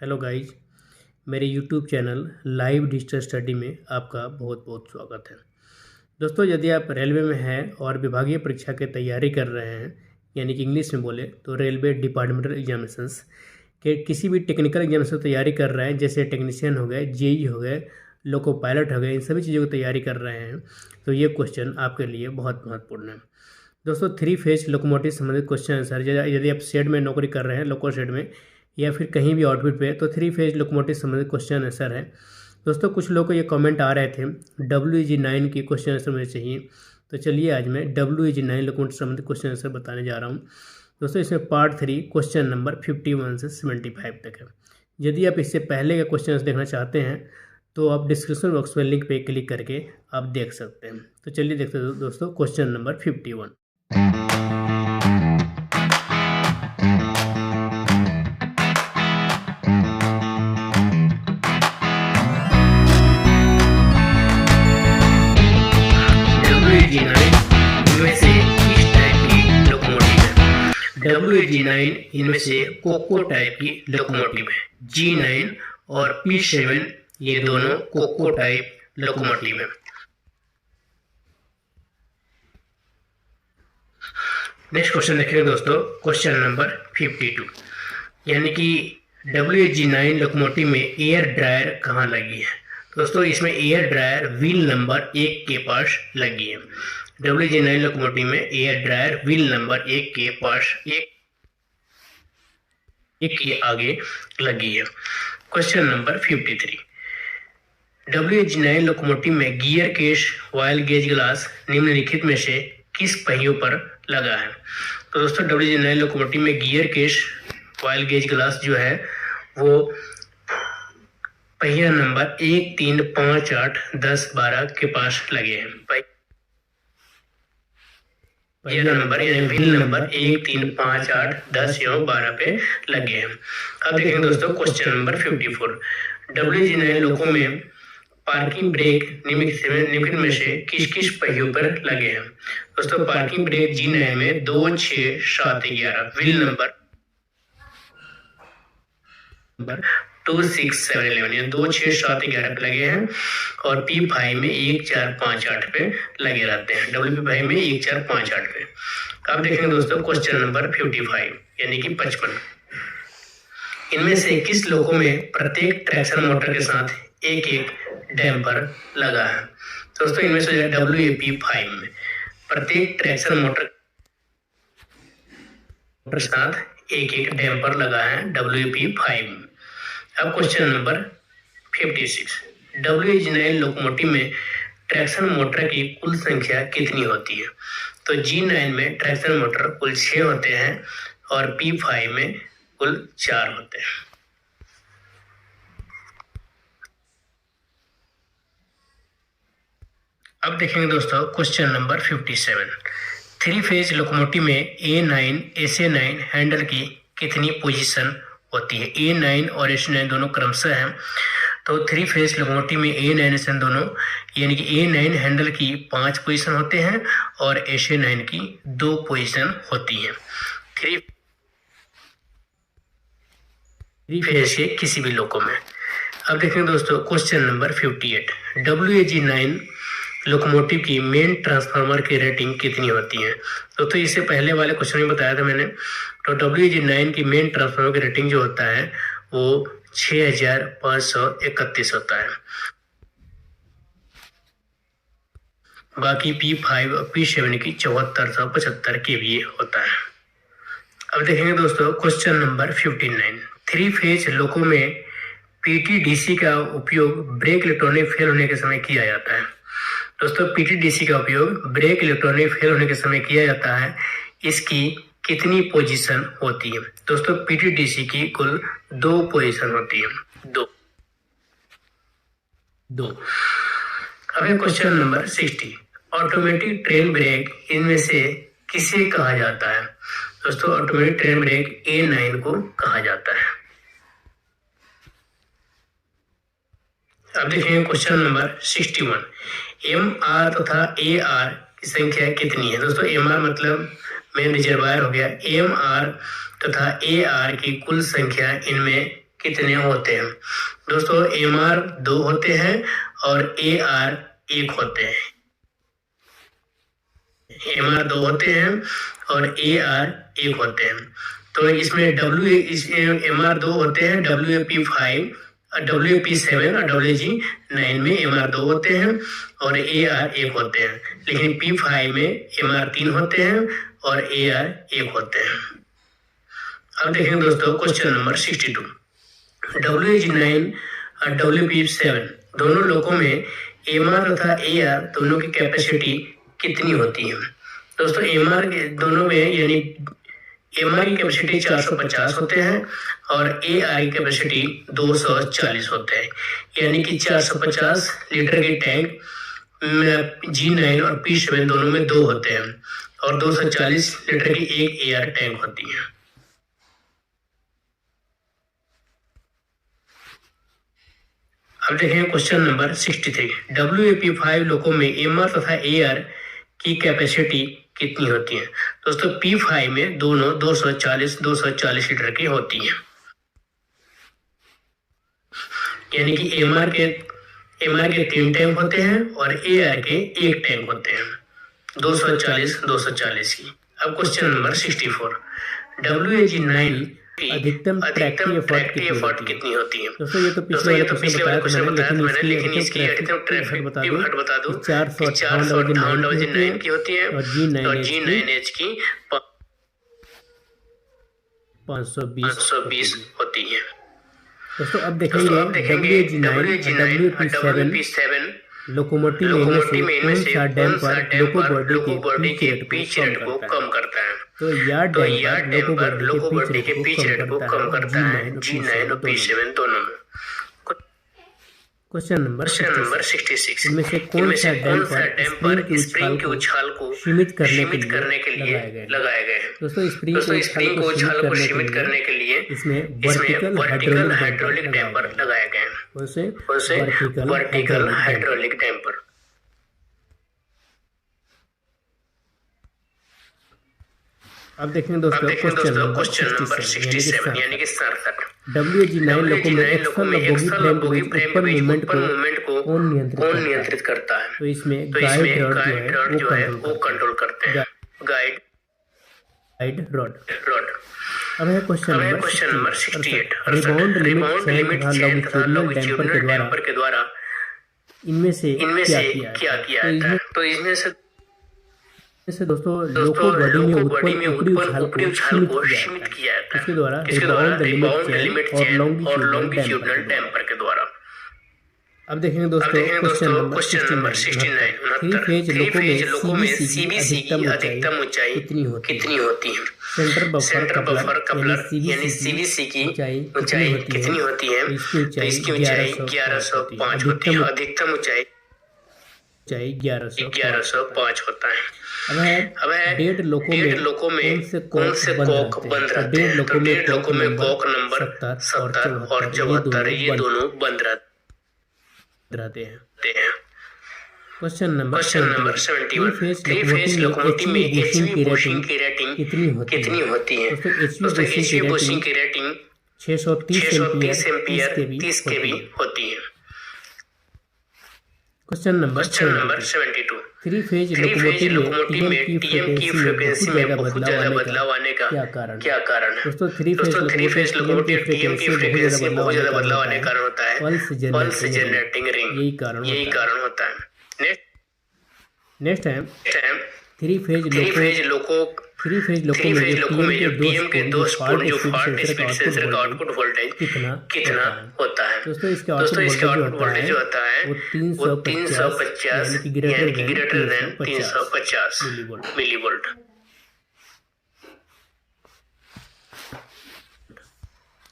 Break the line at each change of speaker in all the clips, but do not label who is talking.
Hello guys, मेरे YouTube channel live digital study में आपका बहुत बहुत स्वागत है। दोस्तों, यदि आप रेलवे में हैं और विभागीय परीक्षा की तैयारी कर रहे हैं, यानी कि इंग्लिश में बोले तो रेलवे डिपार्टमेंटल एग्जामिनेशंस के किसी भी टेक्निकल एग्जामिनेशन की तैयारी कर रहे हैं, जैसे टेक्नीशियन हो गए, जेई हो गए, लोको पायलट हो गए, इन सभी चीज़ों की तैयारी कर रहे हैं, तो ये क्वेश्चन आपके लिए बहुत महत्वपूर्ण है। दोस्तों, 3 फेज लोकोमोटिव संबंधित क्वेश्चन आंसर, यदि आप शेड में नौकरी कर रहे हैं, लोको शेड में या फिर कहीं भी आउटफिट पे, तो 3 फेज लोकोमोटिव संबंधित क्वेश्चन आंसर है। दोस्तों, कुछ लोगों को ये कमेंट आ रहे थे WEG9 की क्वेश्चन आंसर मुझे चाहिए, तो चलिए आज मैं WEG9 लोकोमोटिव संबंधित क्वेश्चन आंसर बताने जा रहा हूँ। दोस्तों, इसमें पार्ट 3 क्वेश्चन नंबर 51 से 75 तक है। यदि आप इससे पहले का क्वेश्चन आंसर देखना चाहते हैं तो आप डिस्क्रिप्शन बॉक्स में लिंक पे क्लिक करके आप देख सकते हैं। तो चलिए देखते हैं दोस्तों क्वेश्चन नंबर 51। WEG9 इनमें से कोको टाइप की लोकोमोटिव है। G9 और P7 ये दोनों कोको टाइप लोकोमोटिव है। नेक्स्ट क्वेश्चन देखेंगे दोस्तों, क्वेश्चन नंबर 52, यानी कि WEG9 लोकोमोटिव में एयर ड्रायर कहाँ लगी है। दोस्तों, इसमें एयर ड्रायर व्हील नंबर 1 के पास लगी है। WEG9 लोकोमोटिव में एयर ड्रायर व्हील नंबर 1 के पास एक के आगे लगी है। क्वेश्चन नंबर 53, WEG9 लोकोमोटिव में gear case oil gauge glass निम्नलिखित में से किस पहियों पर लगा है। तो दोस्तों, WEG9 लोकोमोटिव में gear case oil gauge glass जो है वो पहिया नंबर 1, 3, 5, 8, 10, 12 के पास लगे हैं। पहिया नंबर यानी व्हील नंबर 1, 3, 5, 8, 10 एवं 12 पे लगे हैं। अब देखेंगे दोस्तों क्वेश्चन नंबर 54, WEG9 लोको में पार्किंग ब्रेक निम्नलिखित में से किस किस पहियों पर लगे हैं। दोस्तों, पार्किंग ब्रेक G9 में 2, 6, 7, 11 व्हील नंबर 2, 6, 7, 11 या 2, 6, 7, 11 पे लगे हैं और P5 में 1, 4, 5, 8 पे लगे रहते हैं। WP5 में 1, 4, 5, 8 पे। अब देखेंगे दोस्तों क्वेश्चन नंबर 55 यानी कि 55, इनमें से किस लोको में प्रत्येक ट्रैक्शन मोटर के साथ एक एक डैम्पर लगा है। दोस्तों, इनमें से WAP5 में प्रत्येक ट्रैक्शन मोटर के साथ एक एक डैम्पर लगा है WAP5 में। अब क्वेश्चन नंबर 56, WEG9 लोकोमोटिव में ट्रैक्शन मोटर की कुल संख्या कितनी होती है। तो G9 में ट्रैक्शन मोटर कुल 6 होते हैं और P5 में कुल 4 होते हैं। अब देखेंगे दोस्तों क्वेश्चन नंबर 57, 3 फेज लोकोमोटिव में A9 SA9 हैंडल की कितनी पोजीशन होती है। A9 और SA9 दोनों क्रमशः हैं। तो 3 फेज लोकोमोटिव में A9 SA9 दोनों यानी कि A9 हैंडल की 5 पोजीशन होते हैं और SA9 की 2 पोजीशन होती हैं। 3 फेज के किसी भी लोको में। अब देखेंगे दोस्तों क्वेश्चन नंबर 58, WEG9 लोकोमोटिव की मेन ट्रांसफार्मर की रेटिंग कितनी होती है। तो इससे पहले वाले क्वेश्चन में बताया था मैंने, तो WEG9 की मेन ट्रांसफार्मर की रेटिंग जो होता है वो 6531 होता है। बाकी P5 और P7 की 7475 kVA होता है। अब देखेंगे दोस्तों क्वेश्चन नंबर 59, 3 फेज लोको में PTDC का उपयोग ब्रेक इलेक्ट्रॉनिक फेल होने के समय किया जाता है। दोस्तों, PTDC का उपयोग ब्रेक इलेक्ट्रॉनिक फेल होने के समय किया जाता है। इसकी कितनी पोजीशन होती है। दोस्तों, PTDC की कुल 2 पोजीशन होती है। 2। अब question number 60, automatic train brake इनमें से किसे कहा जाता है। दोस्तों, ऑटोमेटिक ट्रेन ब्रेक A9 को कहा जाता है। अब देखेंगे क्वेश्चन नंबर 61, MR तथा AR की संख्या कितनी है। दोस्तों, MR मतलब मेन रिजर्वायर हो गया। MR तथा AR की कुल संख्या इनमें कितने होते हैं? दोस्तों MR 2 होते हैं और AR 1 होते हैं। MR 2 होते हैं और AR 1 होते हैं। तो इसमें MR 2 होते हैं, WAP5, WAP7 और WG9 में MR 2 होते हैं और AR 1 होते हैं। लेकिन P5 में MR 3 होते हैं और AR 1 होते हैं। अब देखेंगे दोस्तों क्वेश्चन नंबर 62। WG9 और WP7 दोनों लोगों में MR तथा AR दोनों की कैपेसिटी कितनी होती है? दोस्तों MR के दोनों में यानी MR की कैपेसिटी 450 होते हैं और AR की कैपेसिटी 240 होते हैं। यानी कि 450 लीटर के टैंक G9 और P7 दोनों में 2 होते हैं और 240 लीटर की एक AR टैंक होती है। अब देखें क्वेश्चन नंबर 63। WAP5 लोगों में MR तथा AR की कैपेसिटी कितनी होती है? दोस्तों P5 में दोनों 240 लीटर की होती है। यानी कि MR के 3 टैंक होते हैं और AR के 1 टैंक होते हैं, 240 की। अब क्वेश्चन नंबर 64। WAG9 अधिकतम ट्रैक्टिव एफर्ट कितनी होती है? दोस्तों ये तो पिछले वाले क्वेश्चन बताया था मैंने, लेकिन इसकी अधिकतम ट्रैक्टिव हट बता दूं 400 की होती है और G9H की 520 होती है। दोस्तों अब देखेंगे WAG9 और WP7 लोकोमोटिव में इनमें से कौन सा डैम्पर लोको बॉडी के पिच रेट को कम करता है? तो यह डैम्पर लोको बॉडी के पिच रेट को कम करता है G9 और P7 दोनों में। Question number 66। इनमें से कौन सा डैम्पर स्प्रिंग के उछाल को सीमित करने के लिए लगाए गए हैं? दोस्तों स्प्रिंग को उछाल को सीमित करने के लिए इसमें वर्टिकल हाइड्रोलिक डैम्पर लगाए गए हैं। Vertical hydraulic damper. अब देखेंगे दोस्तों क्वेश्चन नंबर 67 यानी कि 67। WAG9 लोगों में एक्सल बोगी फ्रेम के बीच ऊपर मूवमेंट को कौन नियंत्रित करता है? तो इसमें गाइड रॉड जो है वो कंट्रोल करते हैं। Guide rod. अब है question number 68। Rebound limit chain तथा लॉन्गिट्यूडिनल डैम्पर के द्वारा इनमें से क्या किया जाता है? तो इसमें से दोस्तों लोको बॉडी में उत्पन्न ऊपरी उछाल को सीमित किया जाता है। इसके द्वारा रिबाउंड लिमिट चेन और लॉन्गिट्यूडिनल डैम्पर के द्वारा। अब देखेंगे दोस्तों क्वेश्चन नंबर 69। थ्री फेज लोको में CBC की अधिकतम ऊंचाई कितनी होती है? सेंटर बफर कपलर यानी CBC की ऊंचाई कितनी होती है? तो इसकी ऊंचाई 1105 होती है। अधिकतम ऊंचाई 1105 होता है। अब है डेढ़ लोको में कौन से कॉक बंद रहते हैं? तो डेढ़ लोको में कॉक नंबर 70 और 74 ये दोनों बंद रहते हैं। Question number 71। Three phase locomotive में HV बुशिंग की रेटिंग कितनी होती है? दोस्तों HV बुशिंग की रेटिंग 630 एम्पियर 30 kV होती है। Question number 72। Three phase locomotive में TM की फ्रीक्वेंसी में बहुत ज्यादा बदलाव आने का क्या कारण है? दोस्तों थ्री फेज लोकोमोटिव TM की फ्रीक्वेंसी में बहुत ज्यादा बदलाव आने का कारण होता है पल्स जनरेटिंग रिंग। यही कारण होता है। नेक्स्ट है थ्री फेज लोको में जो PM के दो स्पूल जो फॉल्ट स्पीड सेंसर का आउटपुट वोल्टेज कितना होता है? दोस्तों इसके आउटपुट वोल्टेज जो होता है वो 350 यानी कि greater than 350 millivolt.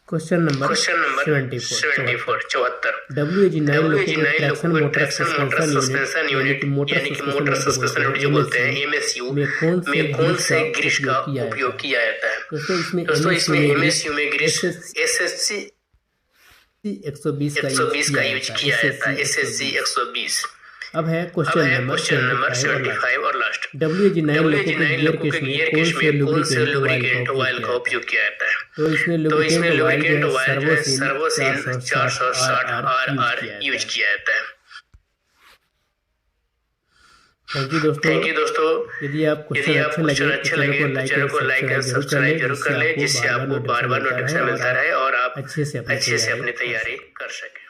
Question number 74। WAG9 लोको में ट्रैक्शन मोटर सस्पेंशन यूनिट यानी कि मोटर सस्पेंशन यूनिट जो बोलते हैं MSU में कौन से ग्रीस का उपयोग किया जाता है? दोस्तों इसमें MSU में ग्रीस SSC 120 का यूज किया जाता है। SSC 120 अब है क्वेश्चन नंबर 75 और लास्ट। WG9 लोगों के गियर केस में कौन से लुब्रिकेंट ऑयल का उपयोग किया जाता है? तो इसमें लुब्रिकेंट ऑयल जो है सर्वोसील 460 RR यूज किया जाता है। थैंक यू दोस्तों। यदि आप क्वेश्चन अच्छे लगे तो चैनल को लाइक और सब्सक्राइब जरूर कर ले, जिससे आपको बार बार नोटिफिकेशन मिलता रहे और आप अच्छे से अपनी तैयारी कर सकें।